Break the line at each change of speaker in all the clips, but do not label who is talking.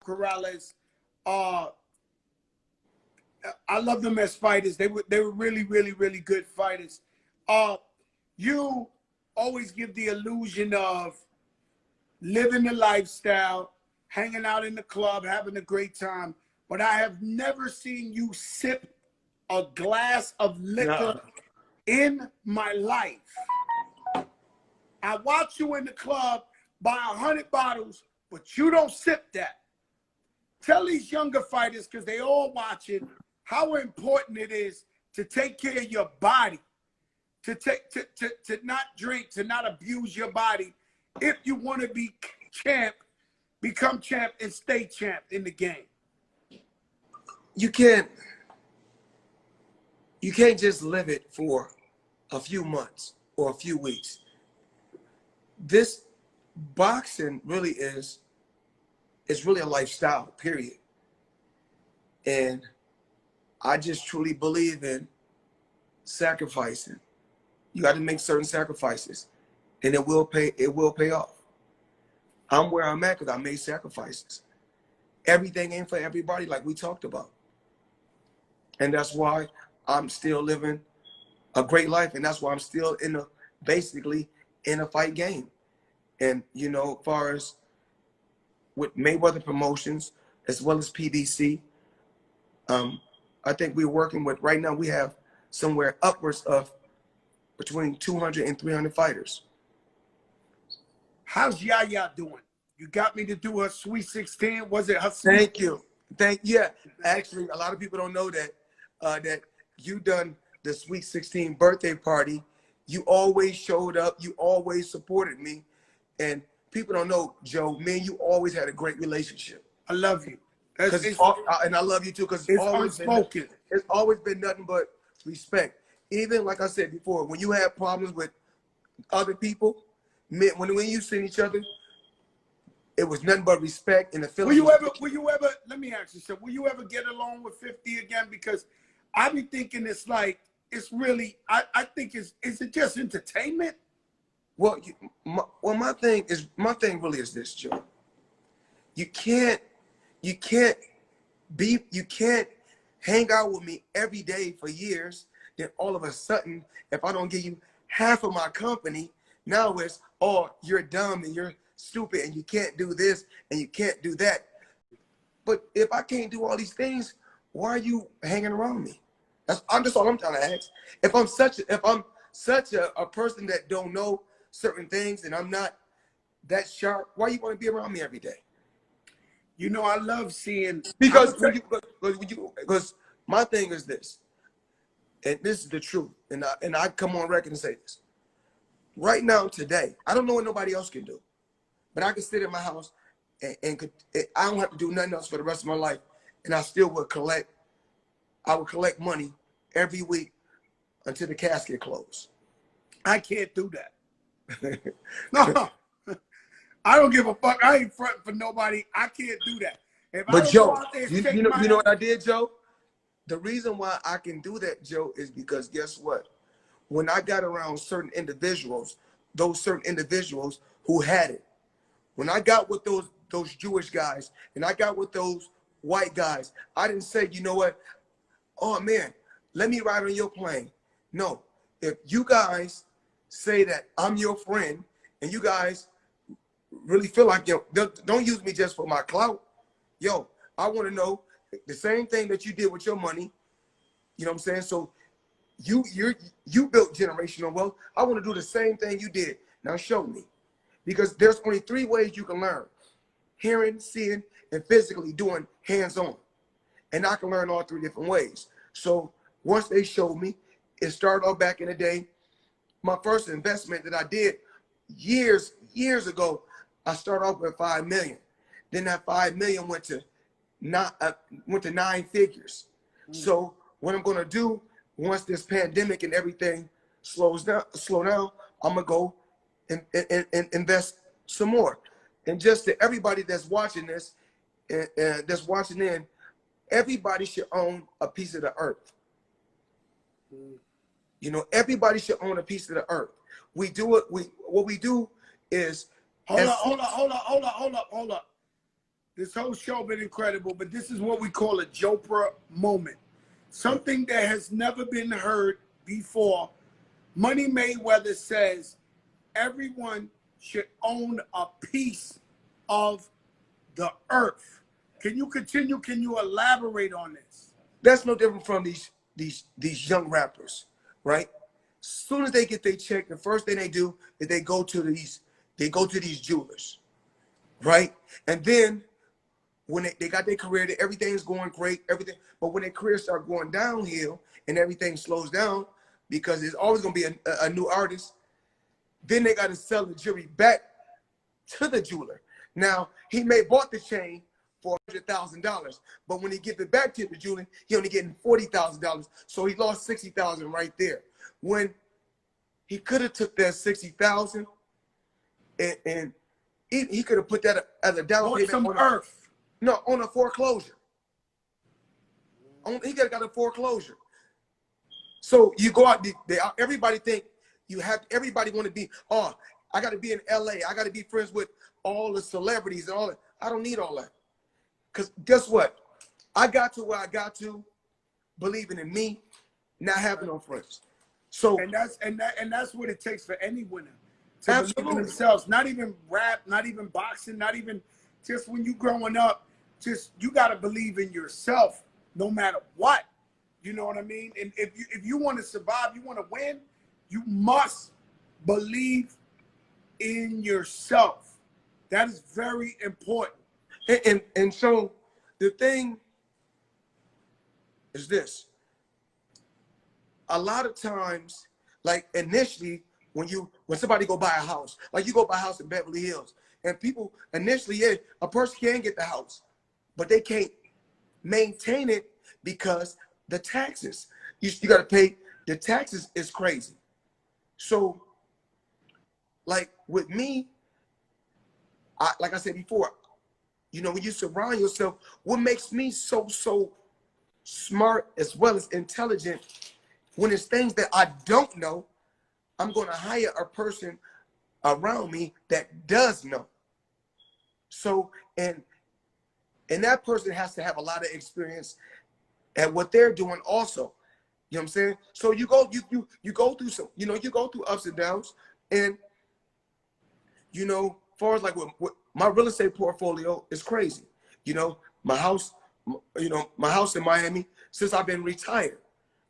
Corrales. I love them as fighters. They were really, really, really good fighters. You always give the illusion of living the lifestyle, hanging out in the club, having a great time. But I have never seen you sip a glass of liquor in my life. I watch you in the club buy 100 bottles, but you don't sip that. Tell these younger fighters, because they all watching, how important it is to take care of your body, to not drink, to not abuse your body. If you want to be champ, become champ and stay champ in the game.
You can't just live it for a few months or a few weeks. This boxing really is really a lifestyle, period. And I just truly believe in sacrificing. You got to make certain sacrifices, and it will pay off. I'm where I'm at because I made sacrifices. Everything ain't for everybody, like we talked about. And that's why I'm still living a great life, and that's why I'm still basically in a fight game. And, you know, as far as with Mayweather Promotions, as well as PBC, I think we're working with, right now we have somewhere upwards of between 200 and 300 fighters.
How's Yaya doing? You got me to do her Sweet 16. Was it her
Thank you. Yeah. Actually, a lot of people don't know that that you done the Sweet 16 birthday party. You always showed up. You always supported me. And people don't know, Joe, me and you always had a great relationship.
I love you.
And I love you too, because
it's
always been nothing but respect. Even like I said before, when you have problems with other people, when you seen each other, it was nothing but respect and the feeling.
Will you ever, let me ask you something, will you ever get along with 50 again? Because I be thinking it's like, it's really, I think is it just entertainment?
Well, my thing really is this, Joe. You can't hang out with me every day for years. Then all of a sudden, if I don't give you half of my company, now it's, oh, you're dumb and you're stupid and you can't do this and you can't do that. But if I can't do all these things, why are you hanging around me? That's all I'm trying to ask. If I'm such a person that don't know certain things and I'm not that sharp, why you want to be around me every day?
You know, I love seeing,
because my thing is this, and this is the truth, and I come on record and say this. Right now, today, I don't know what nobody else can do, but I can sit in my house and I don't have to do nothing else for the rest of my life, and I still would collect. I would collect money every week until the casket closed.
I can't do that. No, I don't give a fuck. I ain't fronting for nobody. I can't do that.
But Joe, you know what I did, Joe? The reason why I can do that, Joe, is because guess what? When I got around certain individuals, those certain individuals who had it, when I got with those Jewish guys and I got with those white guys, I didn't say, you know what? Oh man, let me ride on your plane. No, if you guys say that I'm your friend and you guys really feel like, yo, don't use me just for my clout. Yo, I want to know the same thing that you did with your money. You know what I'm saying? So you built generational wealth. I want to do the same thing you did. Now show me. Because there's only 3 ways you can learn: hearing, seeing, and physically doing hands-on. And I can learn all 3 different ways. So once they showed me, it started off back in the day. My first investment that I did years ago, I started off with $5 million. Then that $5 million went to 9 figures. So what I'm gonna do once this pandemic and everything slow down, I'm gonna go and invest some more. And just to everybody that's watching this, that's watching in, everybody should own a piece of the earth. You know, everybody should own a piece of the earth. We do it. What we do is
hold up. This whole show been incredible, but this is what we call a Jopra moment. Something that has never been heard before. Money Mayweather says everyone should own a piece of the earth. Can you continue? Can you elaborate on this?
That's no different from these young rappers, right? As soon as they get their check, the first thing they do is they go to these jewelers, right? And then when they got their career, everything's going great, everything. But when their career start going downhill and everything slows down, because there's always gonna be a new artist, then they got to sell the jewelry back to the jeweler. Now he may bought the chain for $100,000, but when he gives it back to the jeweler, he only getting $40,000. So he lost $60,000 right there. When he could have took that $60,000 and he could have put that as a down payment
some
on
earth.
On a foreclosure. He could have got a foreclosure. So you go out, everybody think everybody want to be, oh, I got to be in LA. I got to be friends with all the celebrities and all that. I don't need all that. Because guess what? I got to where I got to, believing in me, not having no friends. So
and that's what it takes for any winner to believe in themselves. Not even rap, not even boxing, not even just when you growing up. Just you got to believe in yourself, no matter what. You know what I mean? And if you want to survive, you want to win, you must believe in yourself. That is very important.
And so the thing is this. A lot of times, like initially, when somebody go buy a house, like you go buy a house in Beverly Hills, and people initially, yeah, a person can get the house, but they can't maintain it because the taxes. You got to pay. The taxes is crazy. So, like with me, like I said before, when you surround yourself, what makes me so smart as well as intelligent, when it's things that I don't know, I'm going to hire a person around me that does know. So, and that person has to have a lot of experience at what they're doing also. You know what I'm saying? So you go through some, you go through ups and downs. And, as far as like what my real estate portfolio is crazy. My house in Miami, since I've been retired.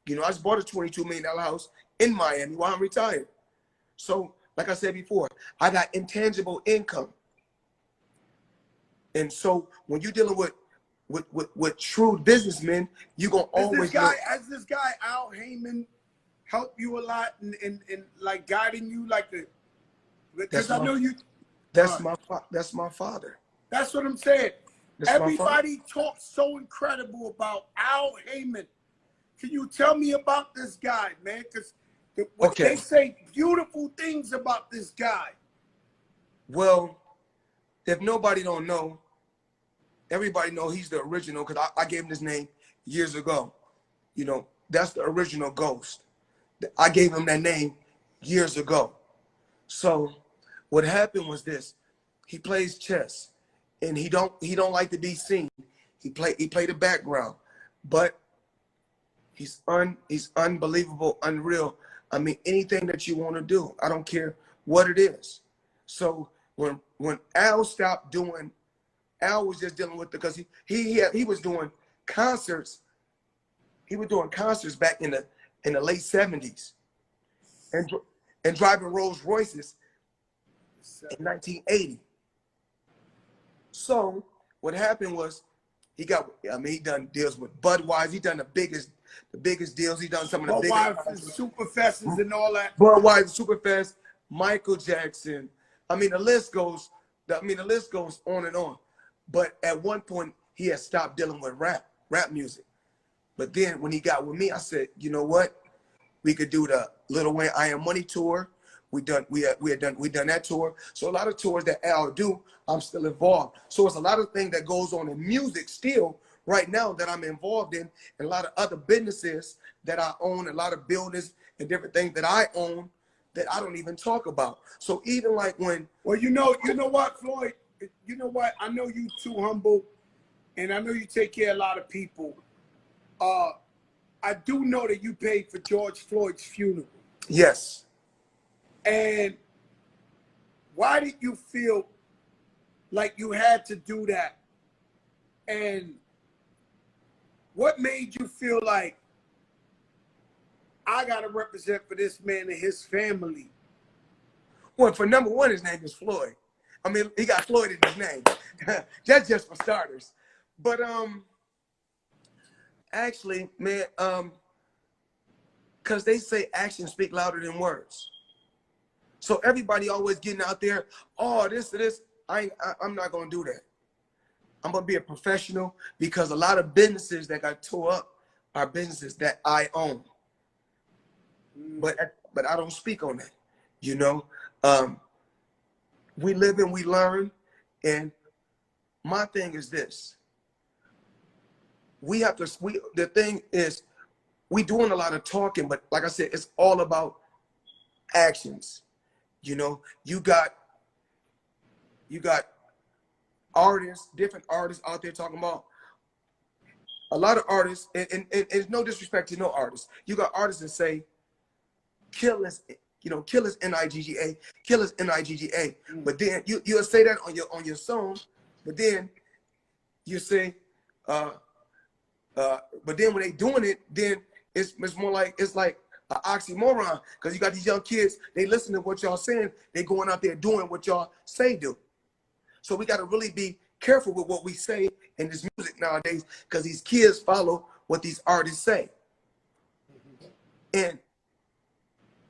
I just bought a $22 million house in Miami while I'm retired. So, like I said before, I got intangible income. And so when you're dealing with true businessmen, you're gonna always
has this guy Al Heyman helped you a lot in like guiding you because I know you
that's my father.
That's what I'm saying. Everybody talks so incredible about Al Heyman. Can you tell me about this guy, man? Because they say beautiful things about this guy.
Well, if nobody don't know, everybody know he's the original, because I gave him this name years ago. That's the original Ghost. I gave him that name years ago. So what happened was this. He plays chess, and he don't like to be seen. He played the background, but he's unbelievable, unreal. I mean, anything that you want to do, I don't care what it is. So when Al stopped doing, Al was just dealing with because he was doing concerts. He was doing concerts back in the late 70s, and driving Rolls Royces in 1980. So what happened was he done deals with Budweiser. He done the biggest deals. He done some of the biggest
Superfests and all that.
Budweiser, Superfest, Michael Jackson. I mean, the list goes on and on. But at one point, he had stopped dealing with rap music. But then when he got with me, I said, you know what? We could do the Lil Wayne I Am Money tour. We done that tour. So a lot of tours that Al do, I'm still involved. So it's a lot of things that goes on in music still right now that I'm involved in, and a lot of other businesses that I own, a lot of buildings and different things that I own that I don't even talk about. So even like when,
well, you know what, Floyd? you know what? I know you too humble, and I know you take care of a lot of people. I do know that you paid for George Floyd's funeral.
Yes.
And why did you feel like you had to do that? And what made you feel like I got to represent for this man and his family?
Well, for number one, his name is Floyd. I mean, he got Floyd in his name. That's just for starters. But actually, man, because they say actions speak louder than words. So everybody always getting out there, oh, this or this. I'm not gonna do that. I'm gonna be a professional, because a lot of businesses that got tore up are businesses that I own. But I don't speak on that. You know, we live and we learn. And my thing is this: we have to. The thing is, we doing a lot of talking, but like I said, it's all about actions. You know, you got artists, different artists out there talking about, a lot of artists, and it's no disrespect to no artists. You got artists that say, kill us, you know, kill us N-I-G-G-A, kill us N-I-G-G-A. But then you'll say that on your song, but then you say, but then when they doing it, then it's more like, it's like an oxymoron, because you got these young kids, they listen to what y'all saying, they going out there doing what y'all say do. So we got to really be careful with what we say in this music nowadays, because these kids follow what these artists say. And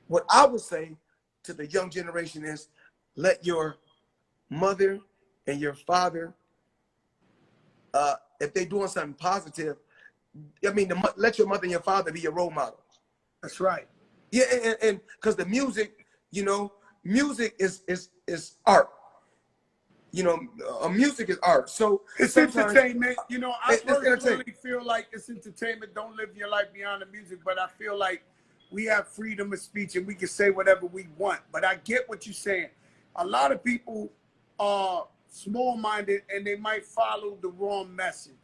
what I would say to the young generation is, let your mother and your father, if they're doing something positive, I mean, let your mother and your father be your role models.
That's right.
Yeah, and because the music, you know, music is art. You know, music is art. So
it's entertainment. You know, I personally feel like it's entertainment. Don't live your life beyond the music. But I feel like we have freedom of speech and we can say whatever we want. But I get what you're saying. A lot of people are small-minded and they might follow the wrong message.